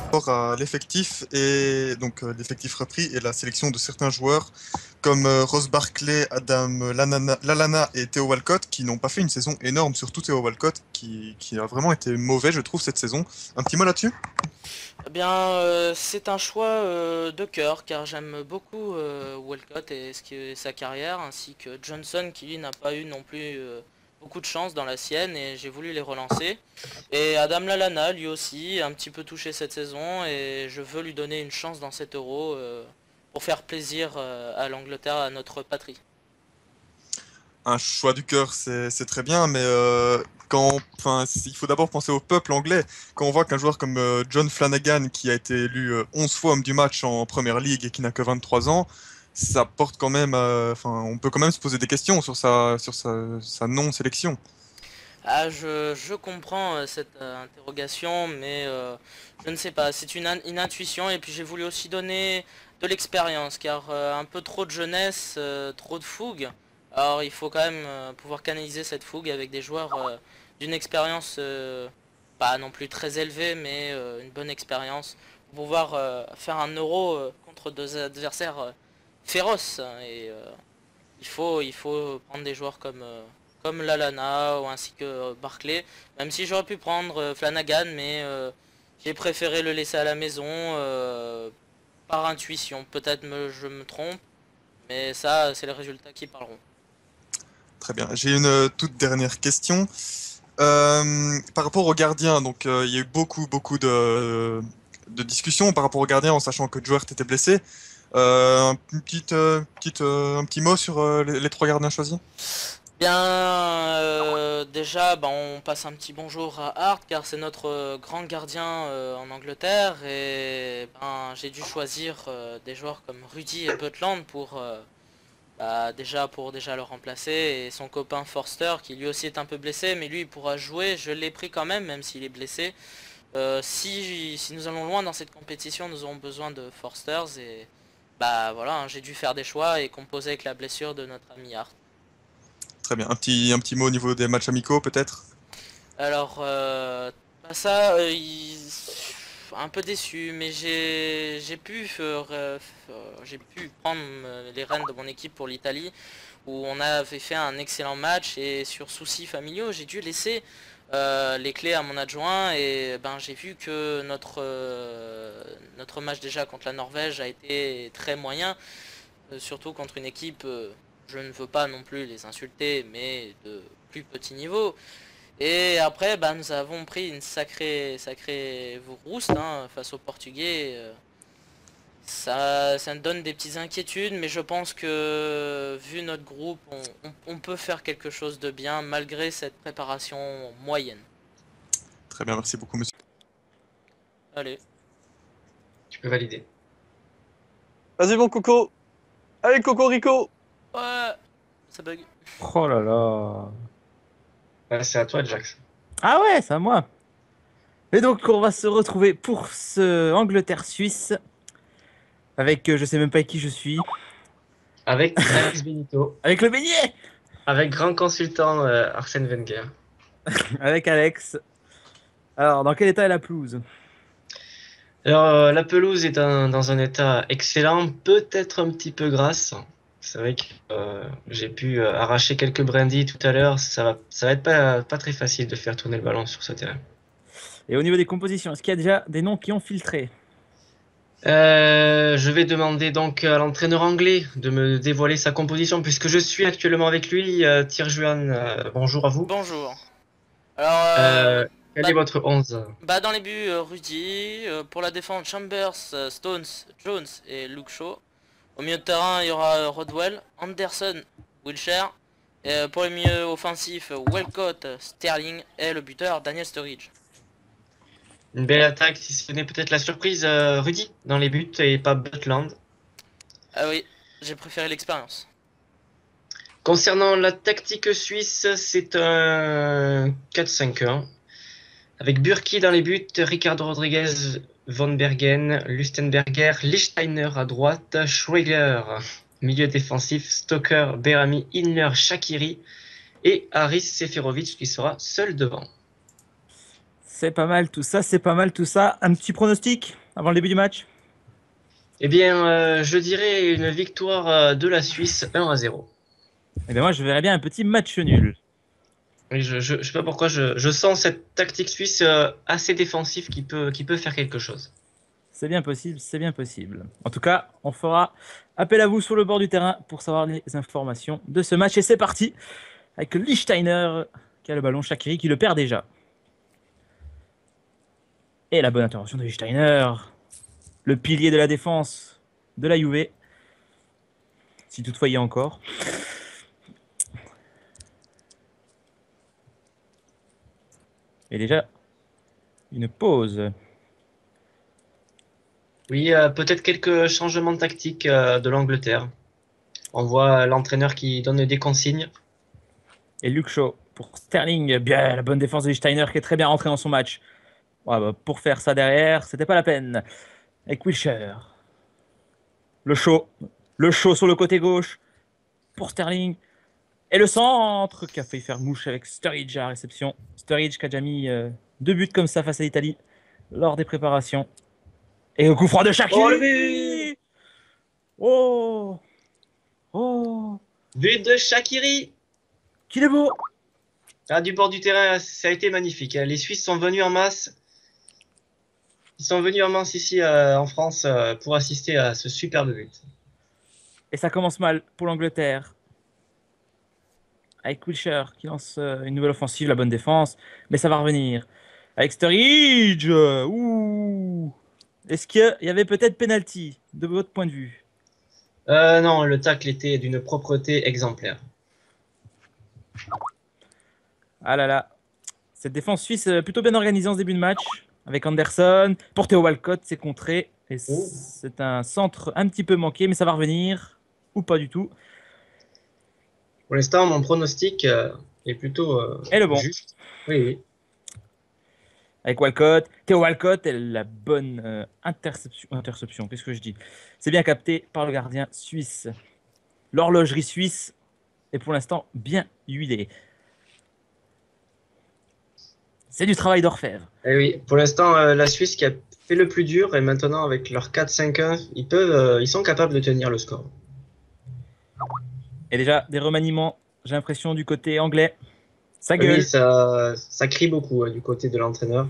Rapport à l'effectif et donc l'effectif repris et la sélection de certains joueurs comme Ross Barkley, Adam Lallana et Theo Walcott qui n'ont pas fait une saison énorme, surtout Theo Walcott qui a vraiment été mauvais je trouve cette saison. Un petit mot là-dessus? Eh bien, c'est un choix de cœur car j'aime beaucoup Walcott et sa carrière ainsi que Johnson qui lui n'a pas eu non plus beaucoup de chance dans la sienne et j'ai voulu les relancer. Et Adam Lallana lui aussi un petit peu touché cette saison et je veux lui donner une chance dans cet Euro pour faire plaisir à l'Angleterre, à notre patrie. Un choix du cœur, c'est très bien, mais enfin, il faut d'abord penser au peuple anglais. Quand on voit qu'un joueur comme John Flanagan, qui a été élu 11 fois homme du match en Première Ligue et qui n'a que 23 ans, ça porte quand même, enfin, on peut quand même se poser des questions sur sa non-sélection. Ah, je comprends cette interrogation, mais je ne sais pas, c'est une intuition et puis j'ai voulu aussi donner de l'expérience, car un peu trop de jeunesse, trop de fougue, alors il faut quand même pouvoir canaliser cette fougue avec des joueurs d'une expérience pas non plus très élevée, mais une bonne expérience, pour pouvoir faire un euro contre deux adversaires féroces, et il faut prendre des joueurs comme Lalana ou ainsi que Barclay. Même si j'aurais pu prendre Flanagan, mais j'ai préféré le laisser à la maison par intuition. Peut-être je me trompe, mais ça, c'est les résultats qui parleront. Très bien. J'ai une toute dernière question. Par rapport aux gardiens, donc il y a eu beaucoup de discussions par rapport aux gardiens en sachant que Djouert était blessé. Un petit mot sur les trois gardiens choisis? Bien, déjà, bah, on passe un petit bonjour à Hart car c'est notre grand gardien en Angleterre et ben, j'ai dû choisir des joueurs comme Rudy et Butland pour pour déjà le remplacer et son copain Forster qui lui aussi est un peu blessé mais lui il pourra jouer, je l'ai pris quand même s'il est blessé. Si nous allons loin dans cette compétition nous aurons besoin de Forsters et bah voilà hein, j'ai dû faire des choix et composer avec la blessure de notre ami Hart. Très bien. Un petit mot au niveau des matchs amicaux, peut-être? Alors, bah ça, un peu déçu, mais j'ai pu prendre les rênes de mon équipe pour l'Italie, où on avait fait un excellent match et sur soucis familiaux, j'ai dû laisser les clés à mon adjoint et ben j'ai vu que notre match déjà contre la Norvège a été très moyen, surtout contre une équipe, je ne veux pas non plus les insulter, mais de plus petit niveau. Et après, bah, nous avons pris une sacrée rouste hein, face aux Portugais. Ça me donne des petites inquiétudes, mais je pense que vu notre groupe, on peut faire quelque chose de bien malgré cette préparation moyenne. Très bien, merci beaucoup, monsieur. Allez. Tu peux valider. Vas-y, mon Coco. Allez, Cocorico. Ouais, ça bug. Oh là là. Ouais, c'est à toi, Jax. Ah ouais, c'est à moi. Et donc, on va se retrouver pour ce Angleterre-Suisse avec, je sais même pas avec qui je suis, Avec Alex Benito, avec le beignet, avec grand consultant Arsène Wenger. avec Alex. Alors, dans quel état est la pelouse? Alors, la pelouse est dans un état excellent, peut-être un petit peu grasse. C'est vrai que j'ai pu arracher quelques brindilles tout à l'heure. Ça va être pas très facile de faire tourner le ballon sur ce terrain. Et au niveau des compositions, est-ce qu'il y a déjà des noms qui ont filtré? Je vais demander donc à l'entraîneur anglais de me dévoiler sa composition puisque je suis actuellement avec lui. Tirjuan, bonjour à vous. Bonjour. Alors, Euh, quel bah, est votre 11? bah, dans les buts, Rudy. Pour la défense, Chambers, Stones, Jones et Luke Shaw. Au milieu de terrain, il y aura Rodwell, Anderson, Wilshere. Et pour les milieux offensifs, Walcott, Sterling et le buteur Daniel Sturridge. Une belle attaque, si ce n'est peut-être la surprise, Rudy dans les buts et pas Butland. Ah oui, j'ai préféré l'expérience. Concernant la tactique suisse, c'est un 4-5-1. Avec Burki dans les buts, Ricardo Rodriguez, Von Bergen, Lustenberger, Lichtsteiner à droite, Schweiger, milieu défensif, Stoker, Berami, Inler, Shaqiri et Haris Seferovic qui sera seul devant. C'est pas mal tout ça, c'est pas mal tout ça. Un petit pronostic avant le début du match? Eh bien, je dirais une victoire de la Suisse 1-0. Eh bien moi je verrais bien un petit match nul. Et je sais pas pourquoi, je sens cette tactique suisse assez défensive qui peut faire quelque chose. C'est bien possible, c'est bien possible. En tout cas, on fera appel à vous sur le bord du terrain pour savoir les informations de ce match. Et c'est parti avec Lichtsteiner qui a le ballon, Shaqiri qui le perd déjà. Et la bonne intervention de Lichtsteiner, le pilier de la défense de la Juve. Si toutefois il y a encore. Et déjà, une pause. Oui, peut-être quelques changements tactiques de l'Angleterre. On voit l'entraîneur qui donne des consignes. Et Luke Shaw pour Sterling. Bien, la bonne défense de Steiner qui est très bien rentré dans son match. Ouais, bah, pour faire ça derrière, c'était pas la peine. Avec Wilshere. Le Shaw. Le Shaw sur le côté gauche pour Sterling. Et le centre qui a failli faire mouche avec Sturridge à la réception. Sturridge qui a déjà mis 2 buts comme ça face à l'Italie lors des préparations. Et au coup franc de Shaqiri. Oh, le but! Oh, oh, But de Shaqiri! qu'il est beau. Ah, du bord du terrain, ça a été magnifique. Les Suisses sont venus en masse. Ils sont venus en masse ici en France pour assister à ce superbe but. Et ça commence mal pour l'Angleterre. Avec Wilshere qui lance une nouvelle offensive, la bonne défense. Mais ça va revenir. Avec Sturridge. Ouh. Est-ce qu'il y avait peut-être penalty de votre point de vue? Non, le tacle était d'une propreté exemplaire. Ah là là. Cette défense suisse plutôt bien organisée en ce début de match. Avec Anderson. Pour Theo Walcott, c'est contré. Et Oh. c'est un centre un petit peu manqué, mais ça va revenir. Ou pas du tout. Pour l'instant, mon pronostic est plutôt Et le bon. juste. Oui, oui. Avec Walcott. Theo Walcott, et la bonne interception. Qu'est-ce que je dis? C'est bien capté par le gardien suisse. L'horlogerie suisse est pour l'instant bien huilée. C'est du travail d'orfèvre. Eh oui, pour l'instant, la Suisse qui a fait le plus dur et maintenant avec leur 4-5-1, ils sont capables de tenir le score. Et déjà, des remaniements, j'ai l'impression, du côté anglais. Ça Oui, gueule. ça crie beaucoup du côté de l'entraîneur.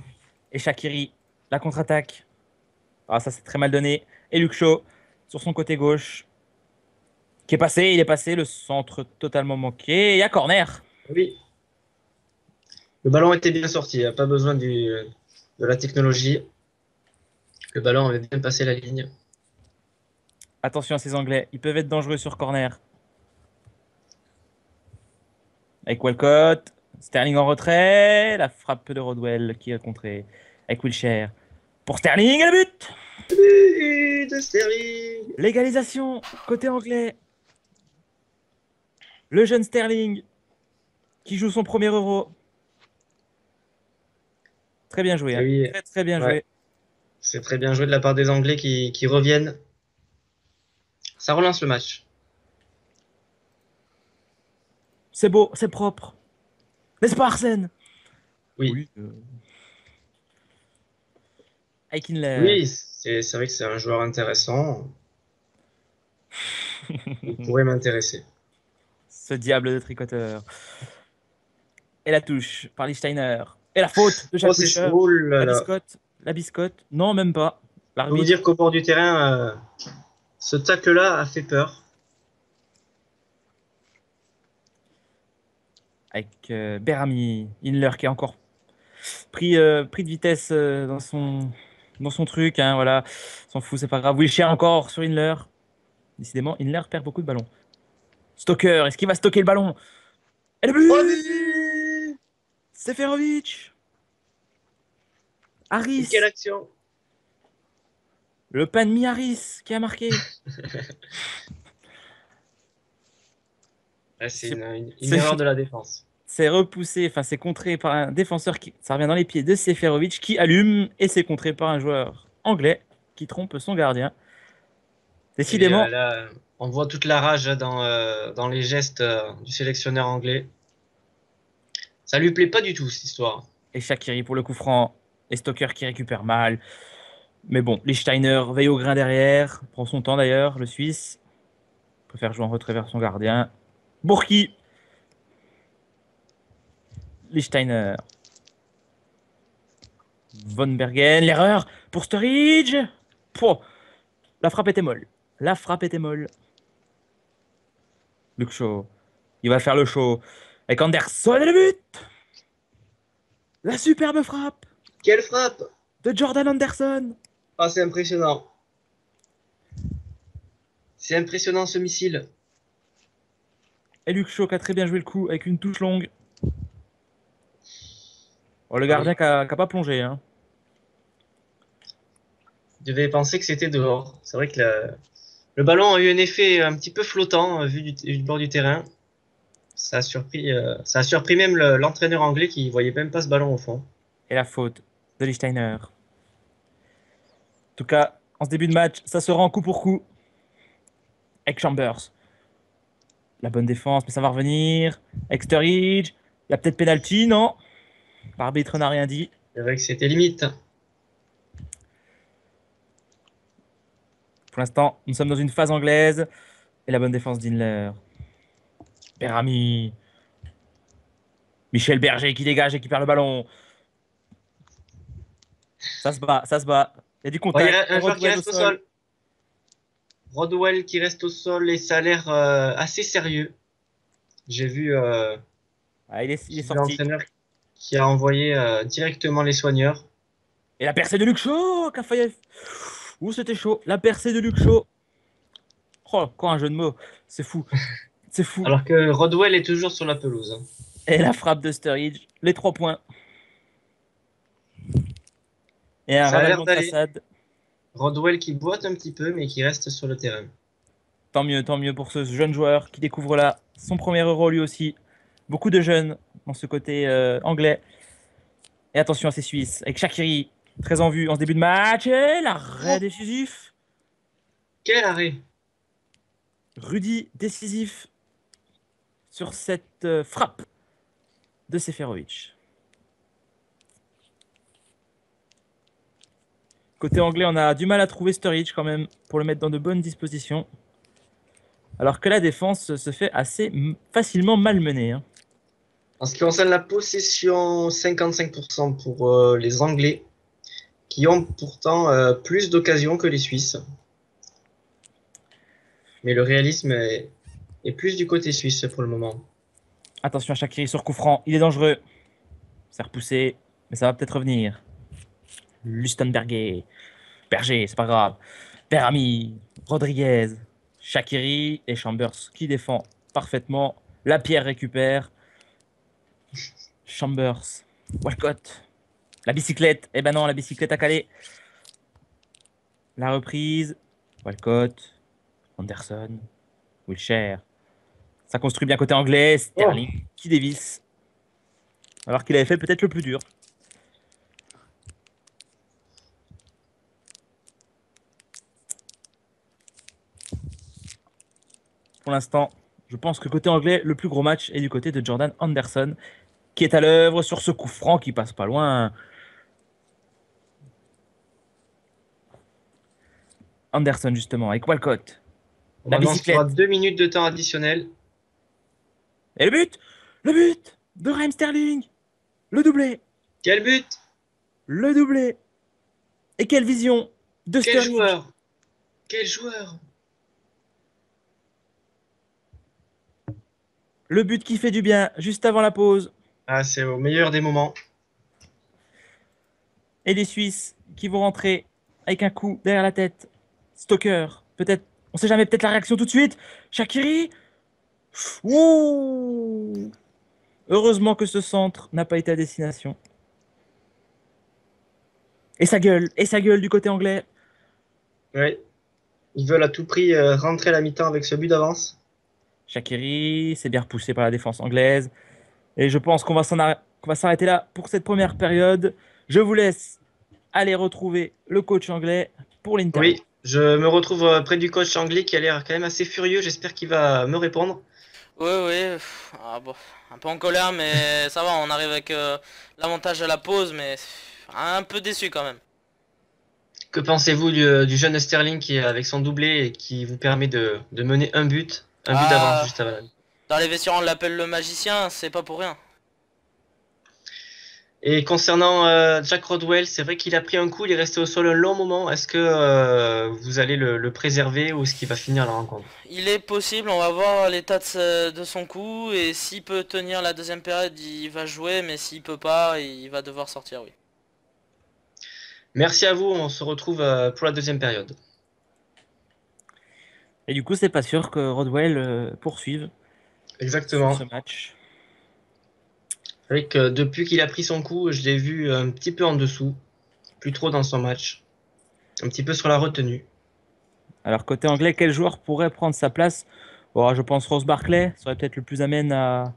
Et Shaqiri, la contre-attaque. Ah, ça c'est très mal donné. Et Luke Shaw, sur son côté gauche, qui est passé, il est passé, le centre totalement manqué. Et il y a corner. Oui. Le ballon était bien sorti, il n'y a pas besoin de la technologie. Le ballon avait bien passé la ligne. Attention à ces Anglais, ils peuvent être dangereux sur corner. Avec Walcott, Sterling en retrait, la frappe de Rodwell qui a contré. Avec Wilshere. Pour Sterling et le but! But de Sterling! L'égalisation côté anglais. Le jeune Sterling qui joue son premier Euro. Très bien joué. Eh Hein. oui, Très très bien ouais. joué. C'est très bien joué de la part des Anglais qui reviennent. Ça relance le match. C'est beau, c'est propre. N'est-ce pas Arsène? Oui, Avec Inler. oui, c'est vrai que c'est un joueur intéressant. Il pourrait m'intéresser. Ce diable de tricoteur. Et la touche par Lichtsteiner. Et la faute de Oh, Jacques Wilshere. oh là La là. biscotte. La biscotte. Non, même pas. Je peux vous L'arbitre. dire qu'au bord du terrain, ce tacle-là a fait peur. Avec Berami. Inler qui a encore pris de vitesse dans son truc. Hein, voilà. S'en fout, c'est pas grave. Wilshere encore sur Inler. Décidément, Inler perd beaucoup de ballons. Stoker, est-ce qu'il va stocker le ballon? Et le but! Oh, but! Seferovic! Et Harris! quelle action! Le Panmi Harris qui a marqué. C'est une C'est- erreur de la défense. C'est repoussé, enfin c'est contré par un défenseur qui ça revient dans les pieds de Seferovic qui allume et c'est contré par un joueur anglais qui trompe son gardien. Et Décidément, là, on voit toute la rage dans les gestes du sélectionneur anglais. Ça lui plaît pas du tout, cette histoire. Et Shaqiri pour le coup franc. Et Stoker qui récupère mal. Mais bon, Lichtsteiner veille au grain derrière. Prend son temps d'ailleurs, le Suisse. Préfère jouer en retrait vers son gardien. Bourki. Lichtsteiner. Von Bergen. L'erreur pour Sturridge. Pouah. La frappe était molle. La frappe était molle. Luke Shaw. Il va faire le show. Avec Anderson et le but. La superbe frappe Quelle frappe! de Jordan Anderson. Ah, c'est impressionnant. C'est impressionnant ce missile. Et Luke Shaw qui a très bien joué le coup avec une touche longue. Oh, le gardien qui a pas plongé. Hein. Je devais penser que c'était dehors. C'est vrai que le ballon a eu un effet un petit peu flottant vu du bord du terrain. Ça a surpris même l'entraîneur anglais qui voyait même pas ce ballon au fond. Et la faute de Lichtsteiner. En tout cas, en ce début de match, ça se rend coup pour coup. Avec Chambers. La bonne défense, mais ça va revenir. Avec Sturridge. Il y a peut-être penalty, non? L'arbitre n'a rien dit. C'est vrai que c'était limite. Pour l'instant, nous sommes dans une phase anglaise. Et la bonne défense d'Inler. Berami. Michel Berger qui dégage et qui perd le ballon. Ça se bat, ça se bat. Il y a du Bon, il y contact. a un joueur qui reste au sol. Rodwell qui reste au sol et ça a l'air assez sérieux. J'ai vu Ah, il est sorti. l'entraîneur qui a envoyé directement les soigneurs. Et la percée de Luke Shaw, Kafayev. Ouh, c'était chaud. La percée de Luke Shaw. Oh, encore un jeu de mots. C'est fou. C'est fou. Alors que Rodwell est toujours sur la pelouse. Hein. Et la frappe de Sturridge. Les 3 points. Et un Ça a l'air ravalement de d'aller. façade. Rodwell qui boite un petit peu mais qui reste sur le terrain. Tant mieux pour ce jeune joueur qui découvre là son premier Euro lui aussi. Beaucoup de jeunes dans ce côté anglais. Et attention à ces Suisses. Avec Shaqiri, très en vue en ce début de match. Et l'arrêt décisif. Quel arrêt! Rudy décisif sur cette frappe de Seferovic. Côté anglais, on a du mal à trouver Sturridge quand même pour le mettre dans de bonnes dispositions. Alors que la défense se fait assez facilement malmener. Hein. En ce qui concerne la possession, 55% pour les Anglais, qui ont pourtant plus d'occasions que les Suisses. Mais le réalisme est plus du côté suisse pour le moment. Attention à Shaqiri sur coup franc, il est dangereux. C'est repoussé, mais ça va peut-être revenir. Lustenberger, Berger, c'est pas grave. Berami, Rodriguez, Shaqiri et Chambers qui défend parfaitement. La pierre récupère. Chambers, Walcott, la bicyclette. Eh ben non, la bicyclette a calé. La reprise. Walcott, Anderson, Wilshere. Ça construit bien côté anglais. Sterling qui dévisse. Alors qu'il avait fait peut-être le plus dur. Pour l'instant, je pense que côté anglais, le plus gros match est du côté de Jordan Anderson, qui est à l'œuvre sur ce coup franc qui passe pas loin. Anderson, justement, avec Walcott. La bicyclette. 2 minutes de temps additionnel. Et le but! Le but de Raheem Sterling! Le doublé! Quel but! Le doublé! Et quelle vision de Quel Sterling! joueur! Quel joueur! Le but qui fait du bien juste avant la pause. Ah, c'est au meilleur des moments. Et les Suisses qui vont rentrer avec un coup derrière la tête. Stoker, peut-être, on sait jamais, peut-être la réaction tout de suite. Shaqiri. Ouh. Heureusement que ce centre n'a pas été à destination. Et ça gueule du côté anglais. Ouais. Ils veulent à tout prix rentrer à la mi-temps avec ce but d'avance. Shaqiri, c'est bien repoussé par la défense anglaise. Et je pense qu'on va s'arrêter là pour cette première période. Je vous laisse aller retrouver le coach anglais pour l'interview. Oui, je me retrouve près du coach anglais qui a l'air quand même assez furieux. J'espère qu'il va me répondre. Oui, oui, ah, bon, un peu en colère, mais ça va, on arrive avec l'avantage à la pause, mais un peu déçu quand même. Que pensez-vous du jeune Sterling qui est avec son doublé et qui vous permet de mener un but d'avance Ah, juste avant la dans les vestiaires, on l'appelle le magicien, c'est pas pour rien. Et concernant Jack Rodwell, c'est vrai qu'il a pris un coup, il est resté au sol un long moment. Est-ce que vous allez le préserver ou est-ce qu'il va finir la rencontre? Il est possible, on va voir l'état de son coup, et s'il peut tenir la deuxième période, il va jouer, mais s'il peut pas, il va devoir sortir, oui. Merci à vous, on se retrouve pour la deuxième période. Et du coup, c'est pas sûr que Rodwell poursuive sur Exactement. ce match. C'est vrai que depuis qu'il a pris son coup, je l'ai vu un petit peu en dessous, plus trop dans son match, un petit peu sur la retenue. Alors, côté anglais, quel joueur pourrait prendre sa place? Bon, je pense Ross Barkley serait peut-être le plus amène à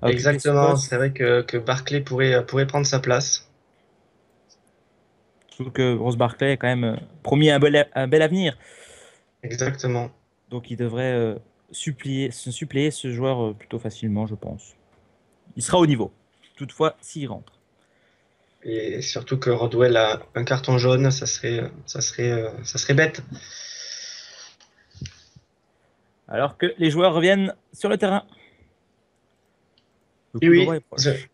occuper ce Exactement, c'est poste. vrai que Barkley pourrait prendre sa place. Surtout que Ross Barkley est quand même promis un bel avenir. Exactement. Donc, il devrait suppléer ce joueur plutôt facilement, je pense. Il sera au niveau. Toutefois, s'il rentre. Et surtout que Rodwell a un carton jaune, ça serait bête. Alors que les joueurs reviennent sur le terrain. Le Et coup d'envoi est oui, proche.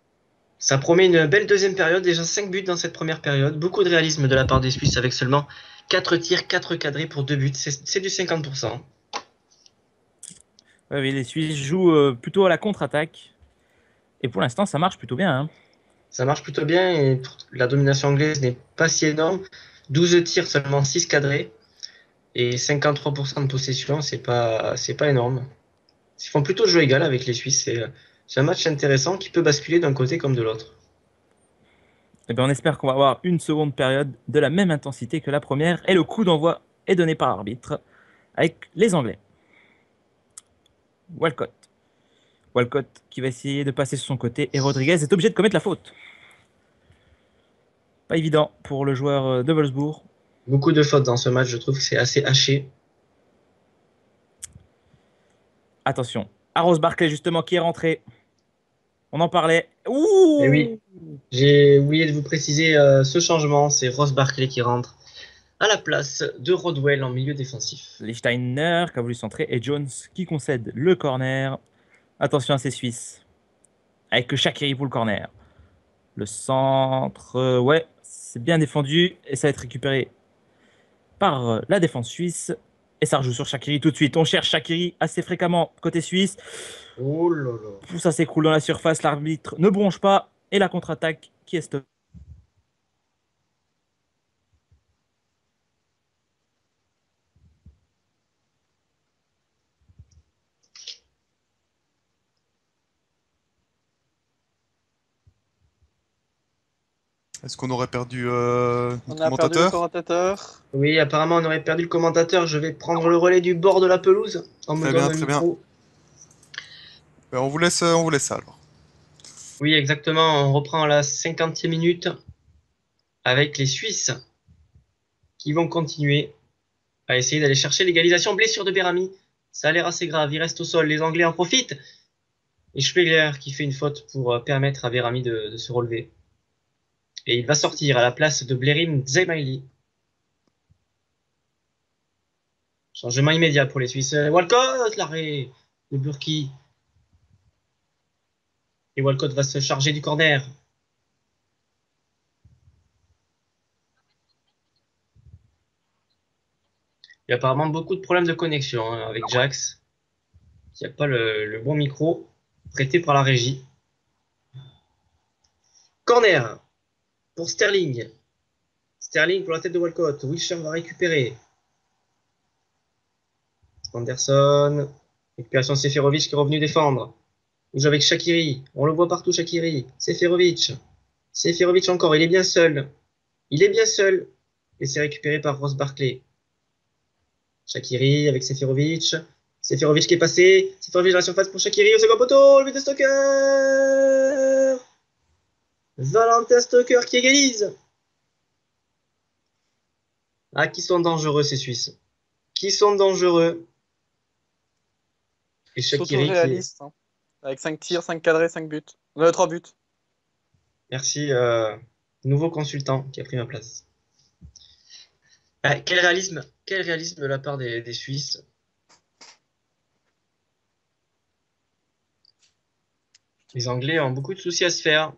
ça promet une belle deuxième période. Déjà 5 buts dans cette première période. Beaucoup de réalisme de la part des Suisses avec seulement 4 tirs, 4 cadrés pour 2 buts. C'est du 50%. Ouais, oui, les Suisses jouent plutôt à la contre-attaque. Et pour l'instant, ça marche plutôt bien, hein. Ça marche plutôt bien et la domination anglaise n'est pas si énorme. 12 tirs, seulement 6 cadrés et 53% de possession, c'est pas énorme. Ils font plutôt jeu égal avec les Suisses. C'est un match intéressant qui peut basculer d'un côté comme de l'autre. Eh bien, on espère qu'on va avoir une seconde période de la même intensité que la première. Et le coup d'envoi est donné par l'arbitre avec les Anglais. Walcott. Walcott qui va essayer de passer sur son côté. Et Rodriguez est obligé de commettre la faute. Pas évident pour le joueur de Wolfsburg. Beaucoup de fautes dans ce match, je trouve que c'est assez haché. Attention. Arros Barclay, justement, qui est rentré. On en parlait. Et oui, Ouh. j'ai oublié de vous préciser ce changement, c'est Ross Barkley qui rentre à la place de Rodwell en milieu défensif. Lichtsteiner qui a voulu centrer. Et Jones qui concède le corner. Attention à ces Suisses. Avec Shaqiri pour le corner. Le centre, ouais, c'est bien défendu. Et ça va être récupéré par la défense suisse. Et ça rejoue sur Shaqiri tout de suite. On cherche Shaqiri assez fréquemment côté suisse. Oh là là. Tout ça s'écroule dans la surface. L'arbitre ne bronche pas. Et la contre-attaque qui est stoppée. Est-ce qu'on aurait perdu On notre a perdu le commentateur? commentateur. Oui, apparemment on aurait perdu le commentateur. Je vais prendre le relais du bord de la pelouse. On me Très donne bien, le très bien. micro. Ben, on vous laisse ça alors. Oui, exactement. On reprend la 50e minute avec les Suisses qui vont continuer à essayer d'aller chercher l'égalisation. Blessure de Berami. Ça a l'air assez grave. Il reste au sol. Les Anglais en profitent. Et Schwegler qui fait une faute pour permettre à Berami de se relever. Et il va sortir à la place de Blerim Zemaili. Changement immédiat pour les Suisses. Walcott, l'arrêt de Burki. Et Walcott va se charger du corner. Il y a apparemment beaucoup de problèmes de connexion avec Jax, qui n'a pas le bon micro prêté par la régie. Corner pour Sterling. Sterling pour la tête de Walcott. Wilshere va récupérer. Anderson. Récupération Seferovic qui est revenu défendre. Il joue avec Shaqiri. On le voit partout, Shaqiri. Seferovic. Seferovic encore. Il est bien seul. Il est bien seul. Et c'est récupéré par Ross Barkley. Shaqiri avec Seferovic. Seferovic qui est passé. Seferovic dans la surface pour Shaqiri au second poteau. Le but de Stoker. Valentin Stoker qui égalise. Ah, qui sont dangereux ces Suisses. Qui sont dangereux. Et Surtout Shaqiri qui est... réaliste. Hein. Avec 5 tirs, 5 cadrés, 5 buts. 3 buts. Merci, nouveau consultant qui a pris ma place. Quel réalisme de la part des Suisses. Les Anglais ont beaucoup de soucis à se faire.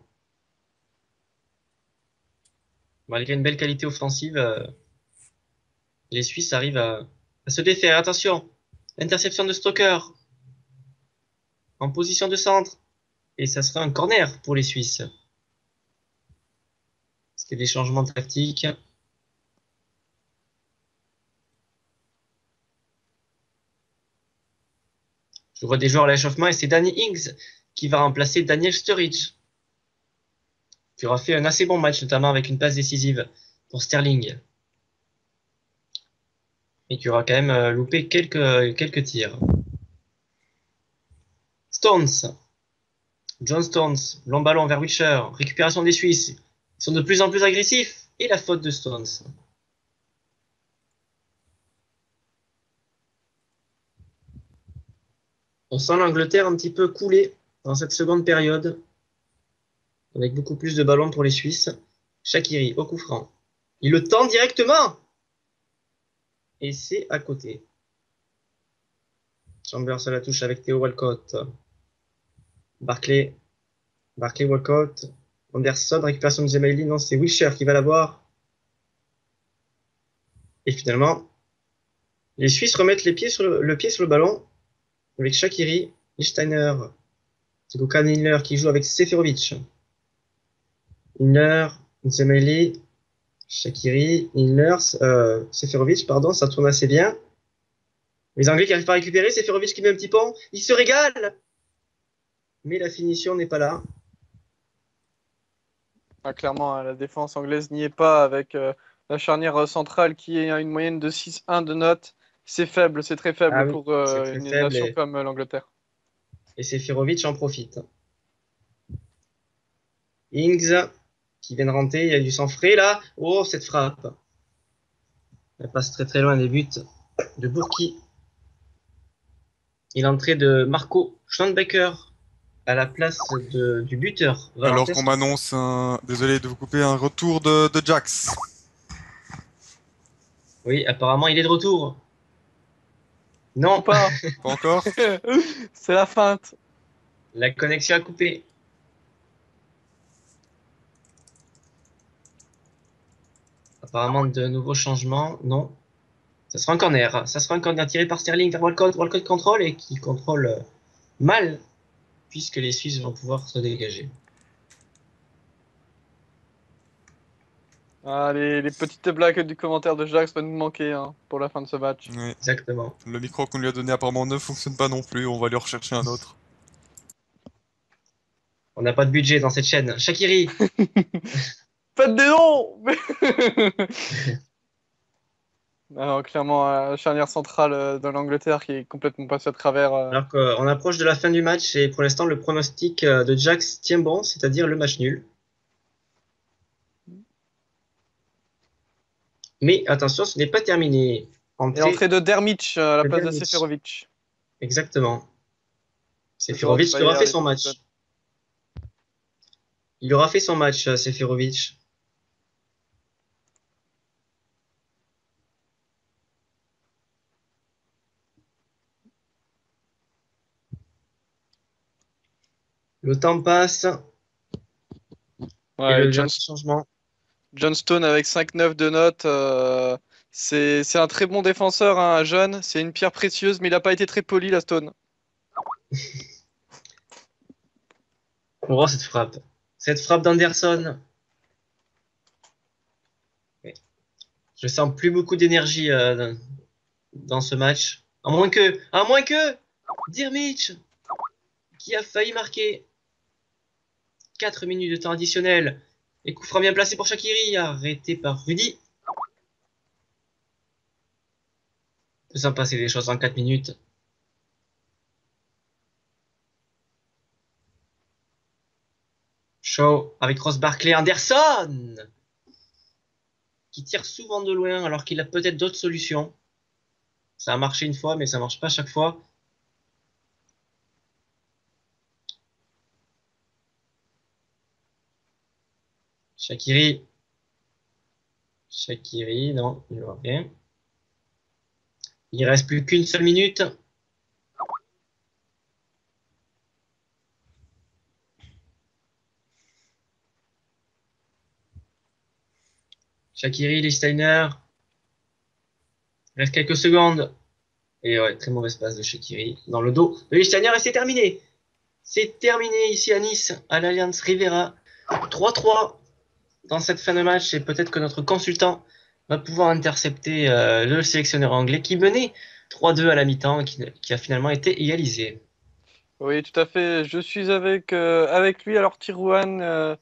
Malgré une belle qualité offensive, les Suisses arrivent à se défaire. Attention, interception de Stoker en position de centre. Et ça sera un corner pour les Suisses. C'était des changements tactiques. Je vois des joueurs à l'échauffement et c'est Danny Ings qui va remplacer Daniel Sturridge, qui aura fait un assez bon match, notamment avec une passe décisive pour Sterling. Et qui aura quand même loupé quelques tirs. Stones. John Stones, long ballon vers Wilshere, récupération des Suisses. Ils sont de plus en plus agressifs. Et la faute de Stones. On sent l'Angleterre un petit peu couler dans cette seconde période. Avec beaucoup plus de ballons pour les Suisses. Shaqiri au coup franc. Il le tend directement. Et c'est à côté. Chambers à la touche avec Theo Walcott. Barclay. Barclay Walcott. Anderson, récupération de Zemaili. Non, c'est Wilshere qui va l'avoir. Et finalement, les Suisses remettent le pied sur le ballon avec Shaqiri, Lichtsteiner, c'est Gökhan Inler qui joue avec Seferovic. Inler, Zemaili, Shaqiri, Inler, Seferovic, pardon, ça tourne assez bien. Les Anglais qui n'arrivent pas à récupérer, Seferovic qui met un petit pont, il se régale. Mais la finition n'est pas là. Ah, clairement, la défense anglaise n'y est pas avec la charnière centrale qui est à une moyenne de 6-1 de notes. C'est faible, c'est très faible Ah oui, pour c'est très une faible nation comme l'Angleterre. et Seferovic en profite. Ings qui vient de rentrer, il y a du sang frais là. Oh, cette frappe. Elle passe très très loin des buts de Bourki. Et l'entrée de Marco Schonbecker à la place du buteur. Alors Valentin qu'on Stoker. m'annonce désolé de vous couper, un retour de Jax. Oui, apparemment il est de retour. Ou Non, pas. Pas encore? C'est la feinte. la connexion a coupé. Apparemment de nouveaux changements. Non. Ça sera un corner. Ça sera un corner tiré par Sterling vers Walcott. Walcott contrôle et qui contrôle mal puisque les Suisses vont pouvoir se dégager. Ah, les petites blagues du commentaire de Jacques vont nous manquer hein, pour la fin de ce match. Oui. Exactement. Le micro qu'on lui a donné apparemment ne fonctionne pas non plus, on va lui rechercher un autre. On n'a pas de budget dans cette chaîne. Shaqiri. Faites des dons. Alors, clairement, la charnière centrale de l'Angleterre qui est complètement passée à travers. Alors qu'on approche de la fin du match et pour l'instant le pronostic de Jax tient bon, c'est-à-dire le match nul. Mais attention, ce n'est pas terminé. Et Entrée l'entrée de Dermich à la de place de Dermich. Seferovic. Exactement. Le joueur du Seferovic qui aura Bayern fait son match. Leverkusen. Il aura fait son match, Seferovic. Le temps passe et Ouais, le dernier changement. John Stone avec 5-9 de notes. C'est un très bon défenseur, hein, jeune. C'est une pierre précieuse, mais il n'a pas été très poli, la Stone. On voit cette frappe. Cette frappe d'Anderson. Je sens plus beaucoup d'énergie dans ce match. À moins que, Dirmitch, qui a failli marquer 4 minutes de temps additionnel. Et coup franc bien placé pour Shaqiri, arrêté par Rudy. Peut s'en passer des choses en 4 minutes. Shaw avec Ross Barkley, Anderson qui tire souvent de loin alors qu'il a peut-être d'autres solutions. Ça a marché une fois, mais ça marche pas chaque fois. Shaqiri. Shaqiri, non, il va rien. Il reste plus qu'une seule minute. Shaqiri, Lichtsteiner. Il reste quelques secondes. Et ouais, très mauvaise passe de Shaqiri dans le dos de Lichtsteiner et c'est terminé. C'est terminé ici à Nice, à l'Allianz Riviera. 3-3 dans cette fin de match et peut-être que notre consultant va pouvoir intercepter le sélectionneur anglais qui menait 3-2 à la mi-temps et qui a finalement été égalisé. Oui, tout à fait. Je suis avec lui. Alors, Tirouane,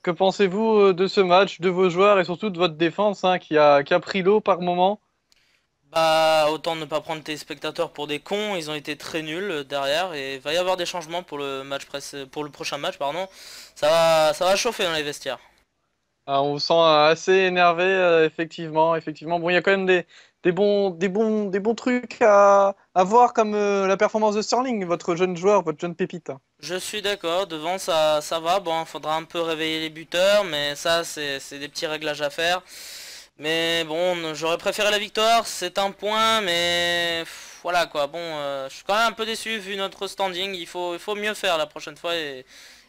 que pensez-vous de ce match, de vos joueurs et surtout de votre défense hein, qui a pris l'eau par moment? Bah, autant ne pas prendre tes spectateurs pour des cons, ils ont été très nuls derrière et il va y avoir des changements pour pour le prochain match, pardon. Ça va chauffer dans les vestiaires. Ah, on vous sent assez énervé, effectivement, effectivement. Bon, il y a quand même des bons trucs à voir comme la performance de Sterling, votre jeune joueur, votre jeune pépite. Je suis d'accord, devant ça va, bon, il faudra un peu réveiller les buteurs, mais ça c'est des petits réglages à faire. Mais bon, j'aurais préféré la victoire, c'est un point, mais voilà quoi, bon, je suis quand même un peu déçu vu notre standing, il faut mieux faire la prochaine fois et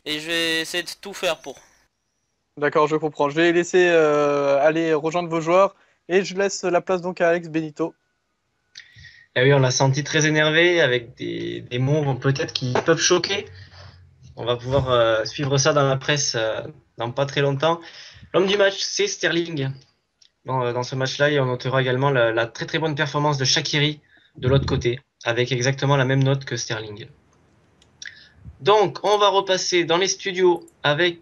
je vais essayer de tout faire pour. D'accord, je comprends. Je vais laisser aller rejoindre vos joueurs et je laisse la place donc à Alex Benito. Et oui, on l'a senti très énervé avec des mots peut-être qui peuvent choquer. On va pouvoir suivre ça dans la presse dans pas très longtemps. L'homme du match, c'est Sterling. Dans ce match-là, et on notera également la très très bonne performance de Shaqiri de l'autre côté, avec exactement la même note que Sterling. Donc, on va repasser dans les studios avec